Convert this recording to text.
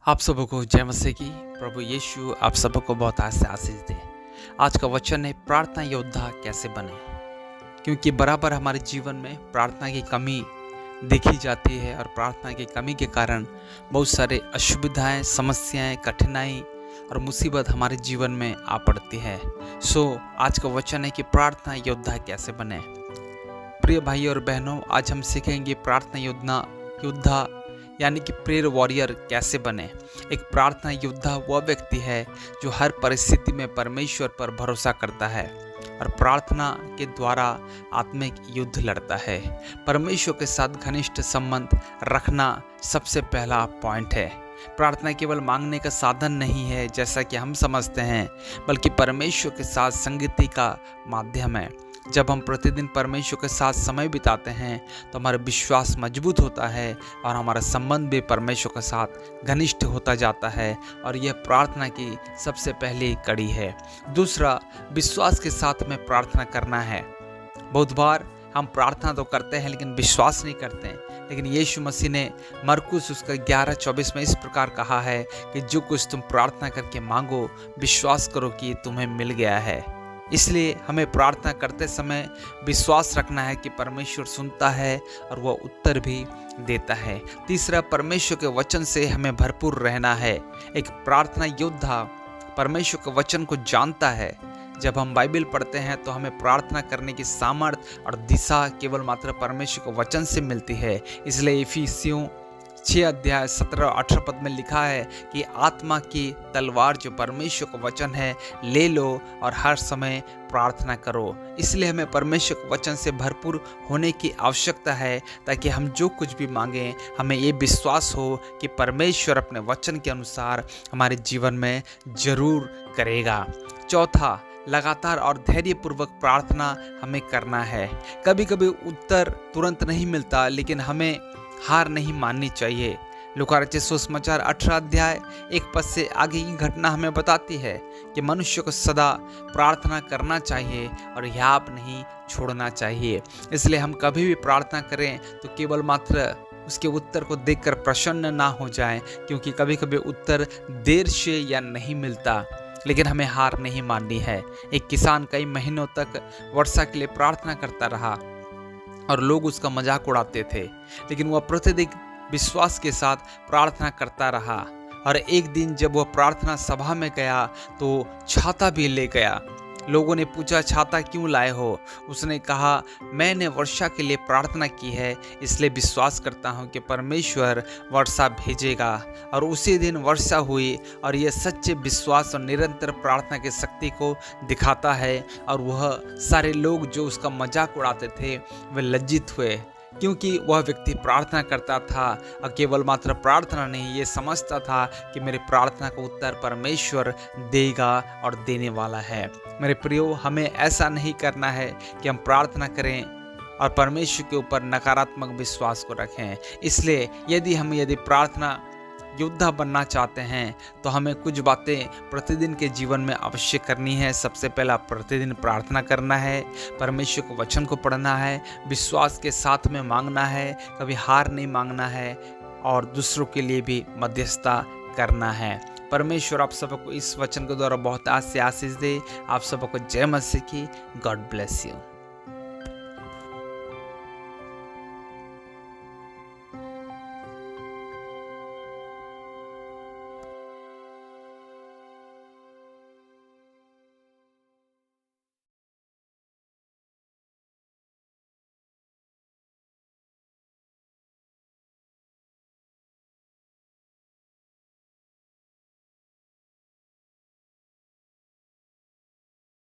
आप सबको जय मसीह की। प्रभु यीशु आप सबको बहुत आशीष दे। आज का वचन है प्रार्थना योद्धा कैसे बने। क्योंकि बराबर हमारे जीवन में प्रार्थना की कमी देखी जाती है और प्रार्थना की कमी के कारण बहुत सारे असुविधाएं, समस्याएं, कठिनाई और मुसीबत हमारे जीवन में आ पड़ती है। आज का वचन है कि प्रार्थना योद्धा कैसे बने। प्रिय भाई और बहनों, आज हम सीखेंगे प्रार्थना योद्धा यानी कि प्रेयर वॉरियर कैसे बने। एक प्रार्थना योद्धा वह व्यक्ति है जो हर परिस्थिति में परमेश्वर पर भरोसा करता है और प्रार्थना के द्वारा आत्मिक युद्ध लड़ता है। परमेश्वर के साथ घनिष्ठ संबंध रखना सबसे पहला पॉइंट है। प्रार्थना केवल मांगने का साधन नहीं है जैसा कि हम समझते हैं, बल्कि परमेश्वर के साथ संगति का माध्यम है। जब हम प्रतिदिन परमेश्वर के साथ समय बिताते हैं तो हमारा विश्वास मजबूत होता है और हमारा संबंध भी परमेश्वर के साथ घनिष्ठ होता जाता है, और यह प्रार्थना की सबसे पहली कड़ी है। दूसरा, विश्वास के साथ में प्रार्थना करना है। बहुत बार हम प्रार्थना तो करते हैं लेकिन विश्वास नहीं करते हैं। लेकिन यीशु मसीह ने मरकुस उसका 11:24 में इस प्रकार कहा है कि जो कुछ तुम प्रार्थना करके मांगो, विश्वास करो कि तुम्हें मिल गया है। इसलिए हमें प्रार्थना करते समय विश्वास रखना है कि परमेश्वर सुनता है और वह उत्तर भी देता है। तीसरा, परमेश्वर के वचन से हमें भरपूर रहना है। एक प्रार्थना योद्धा परमेश्वर के वचन को जानता है। जब हम बाइबल पढ़ते हैं तो हमें प्रार्थना करने की सामर्थ्य और दिशा केवल मात्र परमेश्वर के वचन से मिलती है। इसलिए इफिसियों 6:17-18 पद में लिखा है कि आत्मा की तलवार जो परमेश्वर का वचन है ले लो और हर समय प्रार्थना करो। इसलिए हमें परमेश्वर के वचन से भरपूर होने की आवश्यकता है ताकि हम जो कुछ भी मांगें हमें ये विश्वास हो कि परमेश्वर अपने वचन के अनुसार हमारे जीवन में जरूर करेगा। चौथा, लगातार और धैर्यपूर्वक प्रार्थना हमें करना है। कभी कभी उत्तर तुरंत नहीं मिलता, लेकिन हमें हार नहीं माननी चाहिए। लूका रचित सुसमाचार 18:1 से आगे की घटना हमें बताती है कि मनुष्य को सदा प्रार्थना करना चाहिए और याप नहीं छोड़ना चाहिए। इसलिए हम कभी भी प्रार्थना करें तो केवल मात्र उसके उत्तर को देखकर प्रसन्न ना हो जाएं, क्योंकि कभी कभी उत्तर देर से या नहीं मिलता, लेकिन हमें हार नहीं माननी है। एक किसान कई महीनों तक वर्षा के लिए प्रार्थना करता रहा और लोग उसका मजाक उड़ाते थे, लेकिन वह प्रतिदिन विश्वास के साथ प्रार्थना करता रहा। और एक दिन जब वह प्रार्थना सभा में गया तो छाता भी ले गया। लोगों ने पूछा, छाता क्यों लाए हो? उसने कहा, मैंने वर्षा के लिए प्रार्थना की है, इसलिए विश्वास करता हूँ कि परमेश्वर वर्षा भेजेगा। और उसी दिन वर्षा हुई, और यह सच्चे विश्वास और निरंतर प्रार्थना की शक्ति को दिखाता है। और वह सारे लोग जो उसका मजाक उड़ाते थे वे लज्जित हुए, क्योंकि वह व्यक्ति प्रार्थना करता था और केवल मात्र प्रार्थना नहीं, ये समझता था कि मेरे प्रार्थना का उत्तर परमेश्वर देगा और देने वाला है। मेरे प्रियो, हमें ऐसा नहीं करना है कि हम प्रार्थना करें और परमेश्वर के ऊपर नकारात्मक विश्वास को रखें। इसलिए यदि प्रार्थना योद्धा बनना चाहते हैं तो हमें कुछ बातें प्रतिदिन के जीवन में अवश्य करनी है। सबसे पहला, प्रतिदिन प्रार्थना करना है, परमेश्वर के वचन को पढ़ना है, विश्वास के साथ में मांगना है, कभी हार नहीं मांगना है, और दूसरों के लिए भी मध्यस्थता करना है। परमेश्वर आप सबको इस वचन के द्वारा बहुत आशीष दे। आप सबको जय मसीह की। God bless you.